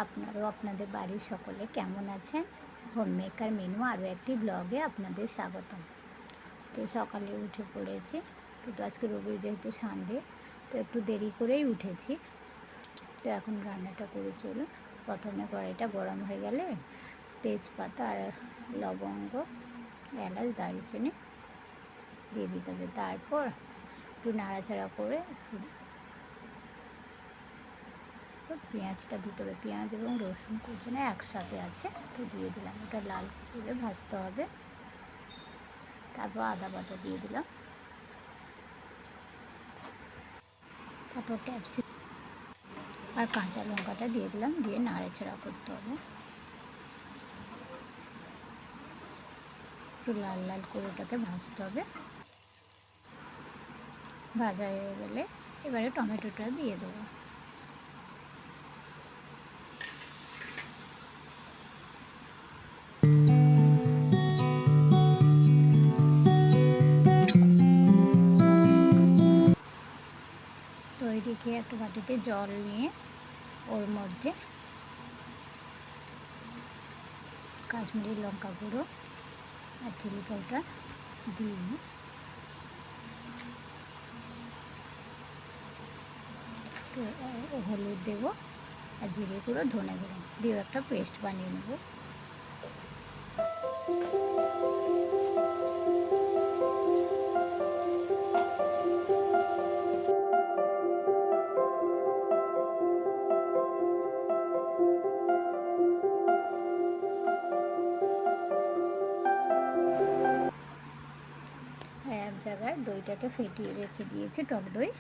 আপনারাও আপনাদের বাড়ির সকলে কেমন আছেন? হোম মেকার মেনু আরও একটি ব্লগে আপনাদের স্বাগতম। তো সকালে উঠে পড়েছি, কিন্তু আজকে রবি যেহেতু সানডে, তো একটু দেরি করেই উঠেছি। তো এখন রান্নাটা করে চলুন। প্রথমে কড়াইটা গরম হয়ে গেলে তেজপাতা আর লবঙ্গ, এলাচ, দারুচিনি দিয়ে দিতে হবে। তারপর একটু নাড়াচাড়া করে পেঁয়াজটা দিতে হবে। পেঁয়াজ এবং রসুন কুচনো একসাথে আছে, তো দিয়ে দিলাম। ওটা লাল করে ভাজতে হবে। তারপর আদা বাটা দিয়ে দিলাম। তারপর ক্যাপসিকাম আর কাঁচা লঙ্কাটা দিয়ে দিলাম, দিয়ে নাড়াচাড়া করতে হবে। একটু লাল লাল করে ওটাকে ভাজতে হবে। ভাজা হয়ে গেলে এবারে টমেটোটা দিয়ে দেবো। তো এদিকে একটা বাটিতে জল নিয়ে ওর মধ্যে কাশ্মীরি লঙ্কা গুঁড়ো আর চিলি পাউডার দিয়ে হলুদ দেবো আর জিরে গুঁড়ো, ধনে গুঁড়ো দিয়ে একটা পেস্ট বানিয়ে নেব। এক জায়গায় দইটাকে ফেটিয়ে রেখে দিয়েছি, টক দই।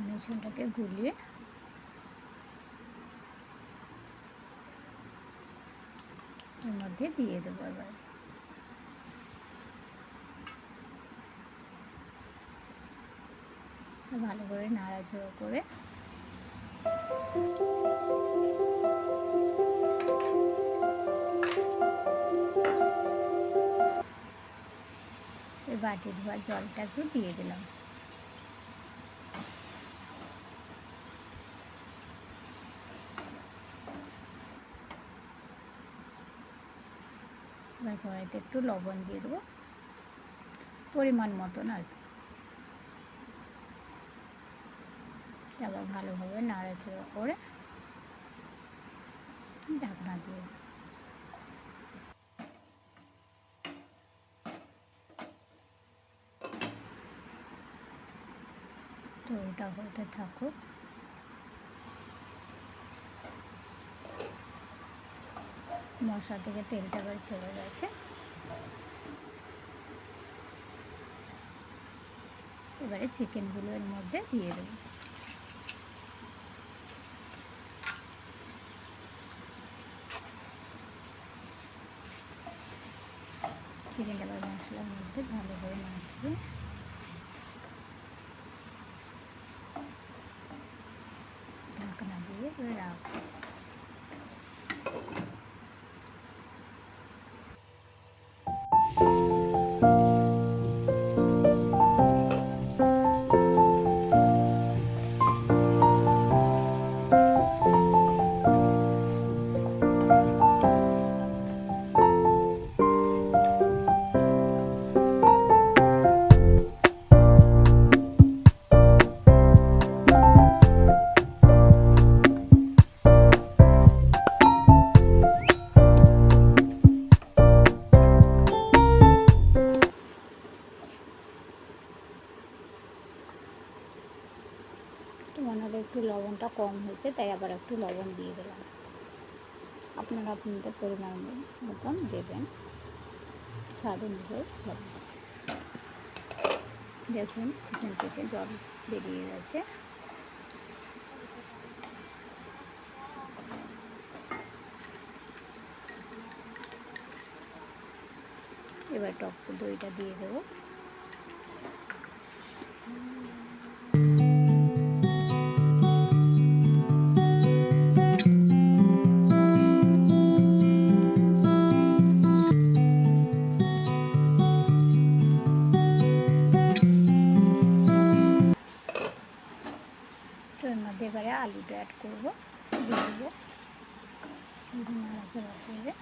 মিশ্রণটাকে গুলিয়ে এর মধ্যে দিয়ে দেবো। এবার ভালো করে নাড়াচাড়া করে বাটি ধোয়া জলটা একটু দিয়ে দিলাম। এবার কড়াইতে একটু লবণ দিয়ে দেবো, পরিমাণ মতন আর কি। আবার ভালোভাবে নাড়াচাড়া করে ঢাকনা দিয়ে দেবো। তো ওটা হতে থাকুক। মশলা থেকে তেলটা এবার চলে গেছে। এবারে চিকেনগুলো এর মধ্যে দিয়ে দেবো। চিকেনটা এবার মশলার মধ্যে ভালো করে মাখিয়ে ঢাকনা দিয়ে রাখবো। মনে হলো একটু লবণটা কম হয়েছে, তাই আবার একটু লবণ দিয়ে দিলাম। আপনারা আপনাদের পরিমাণ মতন দেবেন, স্বাদ অনুযায়ী লবণ। দেখুন চিকেন থেকে জল বেরিয়ে গেছে। এবার টক দইটা দিয়ে দেবো। এর মধ্যে এবারে আলুটা অ্যাড করবো, দিয়ে দেবো, নাড়াচাড়া করে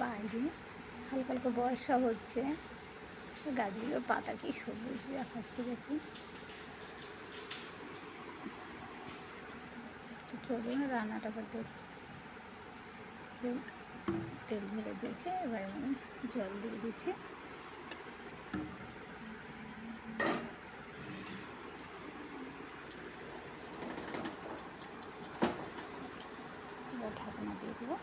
বাইরে হালকা হালকা বর্ষা হচ্ছে, গাছগুলোর পাতা কি সবুজ দেখাচ্ছে দেখি। চলুন রান্নাটা করতে, তেল ঝেড়ে দিয়েছে, এবার আমি জল দিয়ে দিচ্ছি। এবার ঢাকনা দিয়ে দেবো।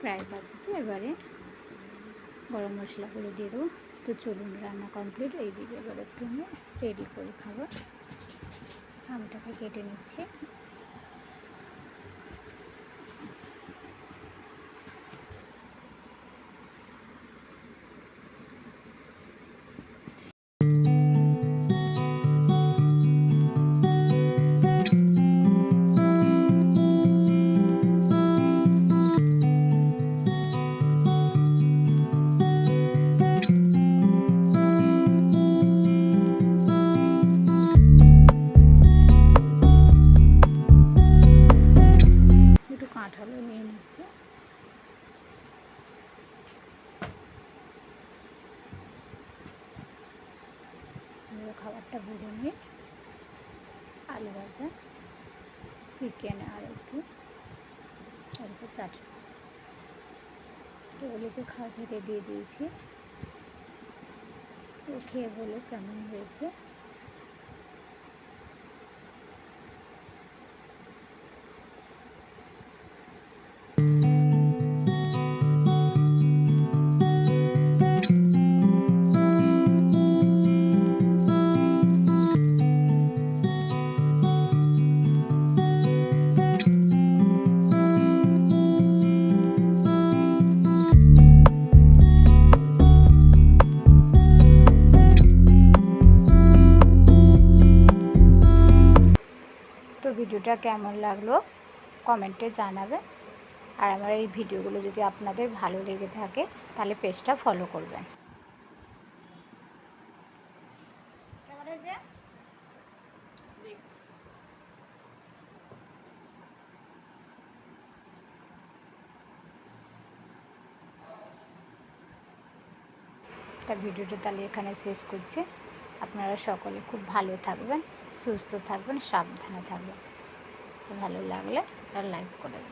প্রায় বাজছে, এবারে গরম মশলাগুলো দিয়ে দেবো। তো চলুন রান্না কমপ্লিট, এইদিকে এবার একটু আমি রেডি করে খাবার। আমটাকে কেটে নিচ্ছি। কাঁঠালও নিয়ে নিচ্ছি। খাবারটা ভরে নিয়ে আলু ভাজা, চিকেন আর একটু অল্প চাটনি, তো ওগুলোতে খাওয়া খেতে দিয়ে দিয়েছি। তো খেয়ে বলো কেমন হয়েছে। তো ভিডিওটা কেমন লাগলো কমেন্টে জানাবেন, আর আমার এই ভিডিওগুলো যদি আপনাদের ভালো লেগে থাকে তাহলে পেজটা ফলো করবেন। তা ভিডিওটা তাহলে এখানে শেষ করছি। আপনারা সকলে খুব ভালো থাকবেন, সুস্থ থাকবেন, সাবধানে থাকবেন। ভালো লাগলে তার লাইক করে দেবেন।